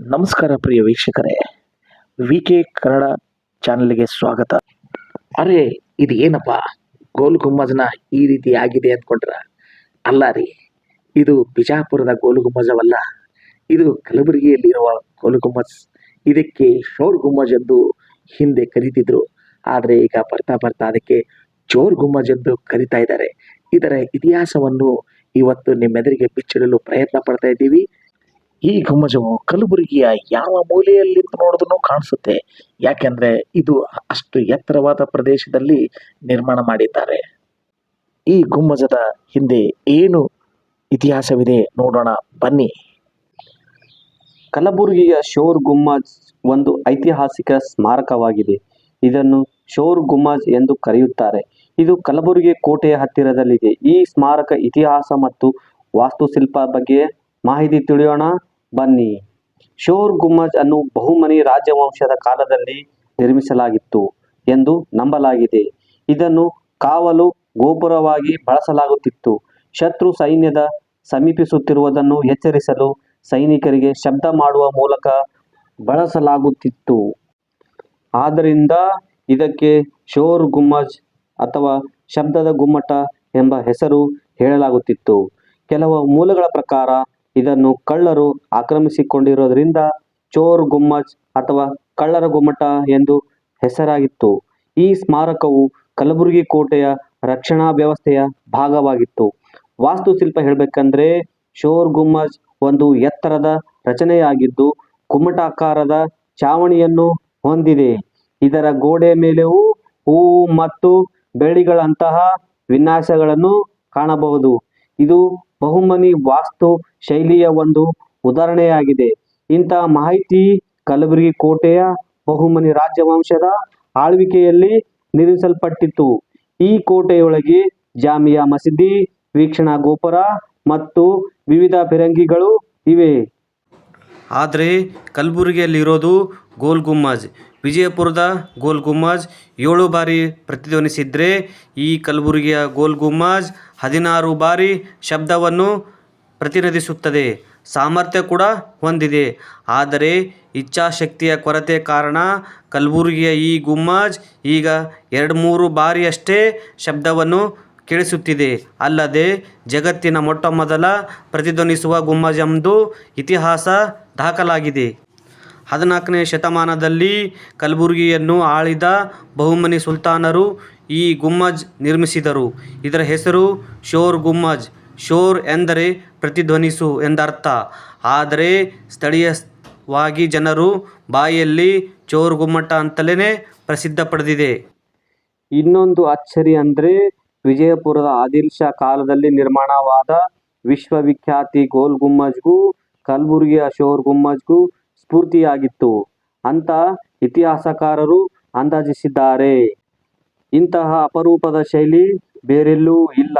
ನಮಸ್ಕಾರ ಪ್ರಿಯ ವೀಕ್ಷಕರೇ, V K Kannada ಚಾನಲ್ಗೆ ಸ್ವಾಗತ. ಅರೆ ಇದು ಏನಪ್ಪ, ಗೋಲ್ ಗುಮ್ಮಜ್ನ ಈ ರೀತಿ ಆಗಿದೆ ಅಂದ್ಕೊಂಡ್ರ? ಅಲ್ಲ ರೀ, ಇದು ಬಿಜಾಪುರದ ಗೋಲ್ ಗುಮ್ಮಜವಲ್ಲ, ಇದು ಕಲಬುರಗಿಯಲ್ಲಿರುವ ಗೋಲ್ ಗುಮ್ಮಜ್. ಇದಕ್ಕೆ ಶೋರ್ ಗುಮ್ಮಜ್ ಎಂದು ಹಿಂದೆ ಕರೀತಿದ್ರು. ಆದರೆ ಈಗ ಬರ್ತಾ ಬರ್ತಾ ಅದಕ್ಕೆ ಚೋರ್ ಗುಮ್ಮಜ್ ಎಂದು ಕರೀತಾ ಇದ್ದಾರೆ. ಇದರ ಇತಿಹಾಸವನ್ನು ಇವತ್ತು ನಿಮ್ಮೆದುರಿಗೆ ಬಿಚ್ಚಿಡಲು ಪ್ರಯತ್ನ ಪಡ್ತಾ ಇದ್ದೀವಿ. ಈ ಗುಮ್ಮಜವು ಕಲಬುರಗಿಯ ಯಾವ ಮೂಲೆಯಲ್ಲಿ ನೋಡಿದ್ರು ಕಾಣಿಸುತ್ತೆ. ಯಾಕೆಂದ್ರೆ ಇದು ಅಷ್ಟು ಎತ್ತರವಾದ ಪ್ರದೇಶದಲ್ಲಿ ನಿರ್ಮಾಣ ಮಾಡಿದ್ದಾರೆ. ಈ ಗುಮ್ಮಜದ ಹಿಂದೆ ಏನು ಇತಿಹಾಸವಿದೆ ನೋಡೋಣ ಬನ್ನಿ. ಕಲಬುರಗಿಯ ಶೋರ್ ಗುಮ್ಮಜ್ ಒಂದು ಐತಿಹಾಸಿಕ ಸ್ಮಾರಕವಾಗಿದೆ. ಇದನ್ನು ಶೋರ್ ಗುಮ್ಮಜ್ ಎಂದು ಕರೆಯುತ್ತಾರೆ. ಇದು ಕಲಬುರಗಿ ಕೋಟೆಯ ಹತ್ತಿರದಲ್ಲಿದೆ. ಈ ಸ್ಮಾರಕ ಇತಿಹಾಸ ಮತ್ತು ವಾಸ್ತುಶಿಲ್ಪ ಬಗ್ಗೆ ಮಾಹಿತಿ ತಿಳಿಯೋಣ ಬನ್ನಿ. ಶೋರ್ ಗುಮ್ಮಜ್ ಅನ್ನು ಬಹುಮನಿ ರಾಜವಂಶದ ಕಾಲದಲ್ಲಿ ನಿರ್ಮಿಸಲಾಗಿತ್ತು ಎಂದು ನಂಬಲಾಗಿದೆ. ಇದನ್ನು ಕಾವಲು ಗೋಪುರವಾಗಿ ಬಳಸಲಾಗುತ್ತಿತ್ತು. ಶತ್ರು ಸೈನ್ಯದ ಸಮೀಪಿಸುತ್ತಿರುವುದನ್ನು ಎಚ್ಚರಿಸಲು ಸೈನಿಕರಿಗೆ ಶಬ್ದ ಮಾಡುವ ಮೂಲಕ ಬಳಸಲಾಗುತ್ತಿತ್ತು. ಆದ್ದರಿಂದ ಇದಕ್ಕೆ ಶೋರ್ ಗುಮ್ಮಜ್ ಅಥವಾ ಶಬ್ದದ ಗುಮ್ಮಟ ಎಂಬ ಹೆಸರು ಹೇಳಲಾಗುತ್ತಿತ್ತು. ಕೆಲವು ಮೂಲಗಳ ಪ್ರಕಾರ ಇದನ್ನು ಕಳ್ಳರು ಆಕ್ರಮಿಸಿಕೊಂಡಿರೋದ್ರಿಂದ ಚೋರ್ ಗುಮ್ಮಜ್ ಅಥವಾ ಕಳ್ಳರ ಗುಮ್ಮಟ ಎಂದು ಹೆಸರಾಗಿತ್ತು. ಈ ಸ್ಮಾರಕವು ಕಲಬುರಗಿ ಕೋಟೆಯ ರಕ್ಷಣಾ ವ್ಯವಸ್ಥೆಯ ಭಾಗವಾಗಿತ್ತು. ವಾಸ್ತುಶಿಲ್ಪ ಹೇಳಬೇಕಂದ್ರೆ ಶೋರ್ ಗುಮ್ಮಜ್ ಒಂದು ಎತ್ತರದ ರಚನೆಯಾಗಿದ್ದು ಗುಮ್ಮಟಾಕಾರದ ಚಾವಣಿಯನ್ನು ಹೊಂದಿದೆ. ಇದರ ಗೋಡೆ ಮೇಲೆಯೂ ಹೂವು ಮತ್ತು ಬೆಳ್ಳಿಗಳಂತಹ ವಿನ್ಯಾಸಗಳನ್ನು ಕಾಣಬಹುದು. ಇದು ಬಹುಮನಿ ವಾಸ್ತು ಶೈಲಿಯ ಒಂದು ಉದಾಹರಣೆಯಾಗಿದೆ. ಇಂತಹ ಮಾಹಿತಿ ಕಲಬುರಗಿ ಕೋಟೆಯ ಬಹುಮನಿ ರಾಜವಂಶದ ಆಳ್ವಿಕೆಯಲ್ಲಿ ನಿರ್ಮಿಸಲ್ಪಟ್ಟಿತು. ಈ ಕೋಟೆಯೊಳಗೆ ಜಾಮಿಯಾ ಮಸೀದಿ, ವೀಕ್ಷಣಾ ಗೋಪುರ ಮತ್ತು ವಿವಿಧ ಫಿರಂಗಿಗಳು ಇವೆ. ಆದರೆ ಕಲಬುರಗಿಯಲ್ಲಿರೋದು ಗೋಲ್ ಗುಮ್ಮಜ್. ವಿಜಯಪುರದ ಗೋಲ್ ಗುಮ್ಮಜ್ 7 ಬಾರಿ ಪ್ರತಿಧ್ವನಿಸಿದ್ರೆ ಈ ಕಲಬುರಗಿಯ ಗೋಲ್ ಗುಮ್ಮಜ್ 16 ಬಾರಿ ಶಬ್ದವನ್ನು ಪ್ರತಿನಿಧಿಸುತ್ತದೆ. ಸಾಮರ್ಥ್ಯ ಕೂಡ ಹೊಂದಿದೆ. ಆದರೆ ಇಚ್ಛಾಶಕ್ತಿಯ ಕೊರತೆ ಕಾರಣ ಕಲಬುರಗಿಯ ಈ ಗುಮ್ಮಜ್ ಈಗ 2-3 ಬಾರಿಯಷ್ಟೇ ಶಬ್ದವನ್ನು ಕೇಳಿಸುತ್ತಿದೆ. ಅಲ್ಲದೆ ಜಗತ್ತಿನ ಮೊಟ್ಟಮೊದಲ ಪ್ರತಿಧ್ವನಿಸುವ ಗುಮ್ಮಜ್ ಎಂದು ಇತಿಹಾಸ ದಾಖಲಾಗಿದೆ. 14ನೇ ಶತಮಾನದಲ್ಲಿ ಕಲಬುರಗಿಯನ್ನು ಆಳಿದ ಬಹುಮನಿ ಸುಲ್ತಾನರು ಈ ಗುಮ್ಮಜ್ ನಿರ್ಮಿಸಿದರು. ಇದರ ಹೆಸರು ಶೋರ್ ಗುಮ್ಮಜ್. ಶೋರ್ ಎಂದರೆ ಪ್ರತಿಧ್ವನಿಸು ಎಂದರ್ಥ. ಆದರೆ ಸ್ಥಳೀಯವಾಗಿ ಜನರು ಬಾಯಲ್ಲಿ ಚೋರ್ ಗುಮ್ಮಟ ಅಂತಲೇ ಪ್ರಸಿದ್ಧ ಪಡೆದಿದೆ. ಇನ್ನೊಂದು ಅಚ್ಚರಿ ಅಂದ್ರೆ ವಿಜಯಪುರದ ಆದಿಲ್ ಶಾ ಕಾಲದಲ್ಲಿ ನಿರ್ಮಾಣವಾದ ವಿಶ್ವವಿಖ್ಯಾತಿ ಗೋಲ್ ಗುಮ್ಮಜ್ಗೂ ಕಲಬುರಗಿಯ ಶೋರ್ ಗುಮ್ಮಜ್ಗೂ ಸ್ಫೂರ್ತಿಯಾಗಿತ್ತು ಅಂತ ಇತಿಹಾಸಕಾರರು ಅಂದಾಜಿಸಿದ್ದಾರೆ. ಇಂತಹ ಅಪರೂಪದ ಶೈಲಿ ಬೇರೆಲ್ಲೂ ಇಲ್ಲ.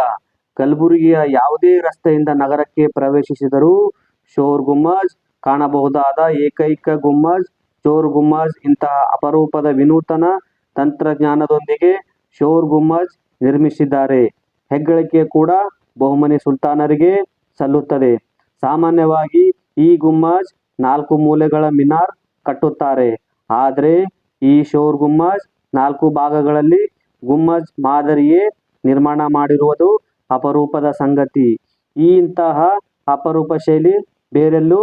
ಕಲಬುರಗಿಯ ಯಾವುದೇ ರಸ್ತೆಯಿಂದ ನಗರಕ್ಕೆ ಪ್ರವೇಶಿಸಿದರೂ ಶೋರ್ ಗುಮ್ಮಜ್ ಕಾಣಬಹುದಾದ ಏಕೈಕ ಗುಮ್ಮಜ್ ಚೋರ್ ಗುಮ್ಮಜ್. ಇಂತಹ ಅಪರೂಪದ ವಿನೂತನ ತಂತ್ರಜ್ಞಾನದೊಂದಿಗೆ ಶೋರ್ ಗುಮ್ಮಜ್ ನಿರ್ಮಿಸಿದ್ದಾರೆ. ಹೆಗ್ಗಳಿಕೆ ಕೂಡ ಬಹುಮನಿ ಸುಲ್ತಾನರಿಗೆ ಸಲ್ಲುತ್ತದೆ. ಸಾಮಾನ್ಯವಾಗಿ ಈ ಗುಮ್ಮಜ್ 4 ಮೂಲೆಗಳ ಮಿನಾರ್ ಕಟ್ಟುತ್ತಾರೆ. ಆದರೆ ಈ ಶೋರ್ ಗುಮ್ಮಜ್ 4 ಭಾಗಗಳಲ್ಲಿ ಗುಮ್ಮಜ್ ಮಾದರಿಯೇ ನಿರ್ಮಾಣ ಮಾಡಿರುವುದು ಅಪರೂಪದ ಸಂಗತಿ. ಇಂತಹ ಅಪರೂಪ ಶೈಲಿ ಬೇರೆಲ್ಲೂ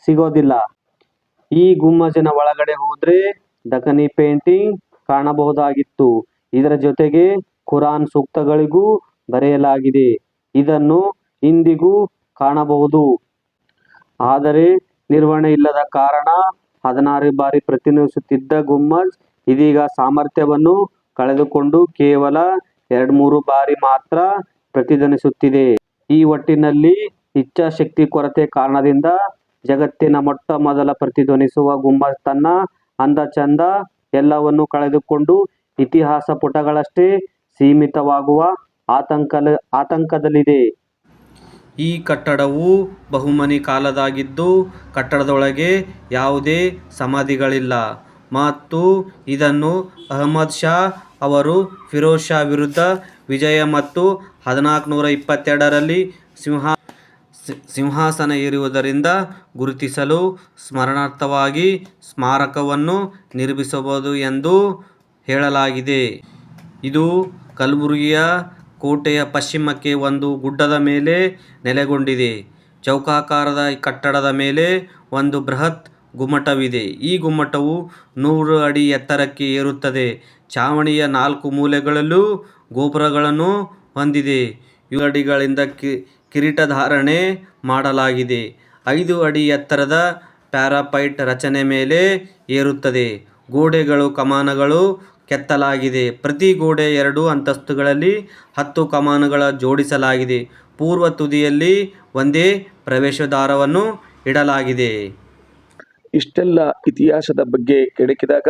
ಸಿಗೋದಿಲ್ಲ. ಈ ಗುಮ್ಮಜಿನ ಒಳಗಡೆ ಹೋದ್ರೆ ದಖನಿ ಪೇಂಟಿಂಗ್ ಕಾಣಬಹುದಾಗಿತ್ತು. ಇದರ ಜೊತೆಗೆ ಕುರಾನ್ ಸೂಕ್ತಗಳಿಗೂ ಬರೆಯಲಾಗಿದೆ. ಇದನ್ನು ಇಂದಿಗೂ ಕಾಣಬಹುದು. ಆದರೆ ನಿರ್ವಹಣೆ ಇಲ್ಲದ ಕಾರಣ 16 ಬಾರಿ ಪ್ರತಿಧ್ವನಿಸುತ್ತಿದ್ದ ಗುಮ್ಮಜ್ ಇದೀಗ ಸಾಮರ್ಥ್ಯವನ್ನು ಕಳೆದುಕೊಂಡು ಕೇವಲ 2-3 ಬಾರಿ ಮಾತ್ರ ಪ್ರತಿಧ್ವನಿಸುತ್ತಿದೆ. ಈ ಒಟ್ಟಿನಲ್ಲಿ ಇಚ್ಛಾಶಕ್ತಿ ಕೊರತೆ ಕಾರಣದಿಂದ ಜಗತ್ತಿನ ಮೊಟ್ಟ ಮೊದಲ ಪ್ರತಿಧ್ವನಿಸುವ ಗುಮ್ಮಜ್ ತನ್ನ ಅಂದ ಚಂದ ಎಲ್ಲವನ್ನು ಕಳೆದುಕೊಂಡು ಇತಿಹಾಸ ಪುಟಗಳಷ್ಟೇ ಸೀಮಿತವಾಗುವ ಆತಂಕದಲ್ಲಿದೆ. ಈ ಕಟ್ಟಡವು ಬಹುಮನಿ ಕಾಲದಾಗಿದ್ದು ಕಟ್ಟಡದೊಳಗೆ ಯಾವುದೇ ಸಮಾಧಿಗಳಿಲ್ಲ ಮತ್ತು ಇದನ್ನು ಅಹಮದ್ ಶಾ ಅವರು ಫಿರೋಜ್ ಶಾ ವಿರುದ್ಧ ವಿಜಯ ಮತ್ತು 1422ರಲ್ಲಿ ಸಿಂಹಾಸನ ಏರುವುದರಿಂದ ಗುರುತಿಸಲು ಸ್ಮರಣಾರ್ಥವಾಗಿ ಸ್ಮಾರಕವನ್ನು ನಿರ್ಮಿಸಬಹುದು ಎಂದು ಹೇಳಲಾಗಿದೆ. ಇದು ಕಲಬುರಗಿಯ ಕೋಟೆಯ ಪಶ್ಚಿಮಕ್ಕೆ ಒಂದು ಗುಡ್ಡದ ಮೇಲೆ ನೆಲೆಗೊಂಡಿದೆ. ಚೌಕಾಕಾರದ ಕಟ್ಟಡದ ಮೇಲೆ ಒಂದು ಬೃಹತ್ ಗುಮ್ಮಟವಿದೆ. ಈ ಗುಮ್ಮಟವು 100 ಅಡಿ ಎತ್ತರಕ್ಕೆ ಏರುತ್ತದೆ. ಛಾವಣಿಯ 4 ಮೂಲೆಗಳಲ್ಲೂ ಗೋಪುರಗಳನ್ನು ಹೊಂದಿದೆ. 7 ಅಡಿಗಳಿಂದ ಕಿರೀಟಧಾರಣೆ ಮಾಡಲಾಗಿದೆ. 5 ಅಡಿ ಎತ್ತರದ ಪ್ಯಾರಾಪೈಟ್ ರಚನೆ ಮೇಲೆ ಏರುತ್ತದೆ. ಗೋಡೆಗಳು ಕಮಾನುಗಳು ಕೆತ್ತಲಾಗಿದೆ. ಪ್ರತಿ ಗೋಡೆ 2 ಅಂತಸ್ತುಗಳಲ್ಲಿ 10 ಕಮಾನುಗಳ ಜೋಡಿಸಲಾಗಿದೆ. ಪೂರ್ವ ತುದಿಯಲ್ಲಿ ಒಂದೇ ಪ್ರವೇಶದ್ವಾರವನ್ನು ಇಡಲಾಗಿದೆ. ಇಷ್ಟೆಲ್ಲ ಇತಿಹಾಸದ ಬಗ್ಗೆ ಕೆಣಕಿದಾಗ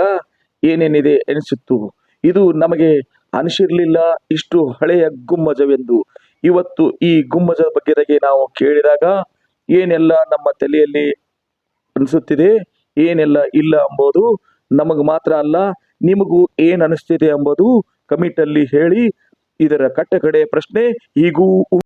ಏನೇನಿದೆ ಎನಿಸಿತ್ತು. ಇದು ನಮಗೆ ಅನಿಸಿರಲಿಲ್ಲ ಇಷ್ಟು ಹಳೆಯ ಗುಮ್ಮಜವೆಂದು. ಇವತ್ತು ಈ ಗುಮ್ಮಜದ ಬಗ್ಗೆ ನಾವು ಕೇಳಿದಾಗ ಏನೆಲ್ಲ ನಮ್ಮ ತಲೆಯಲ್ಲಿ ಅನಿಸುತ್ತಿದೆ, ಏನೆಲ್ಲ ಇಲ್ಲ ಎಂಬುದು ನಮಗೆ ಮಾತ್ರ ಅಲ್ಲ, ನಿಮಗೂ ಏನ್ ಅನಿಸ್ತಿದೆ ಎಂಬುದು ಕಮೆಂಟ್ ಅಲ್ಲಿ ಹೇಳಿ. ಇದರ ಕಟ್ಟಕಡೆ ಪ್ರಶ್ನೆ ಹೀಗೂ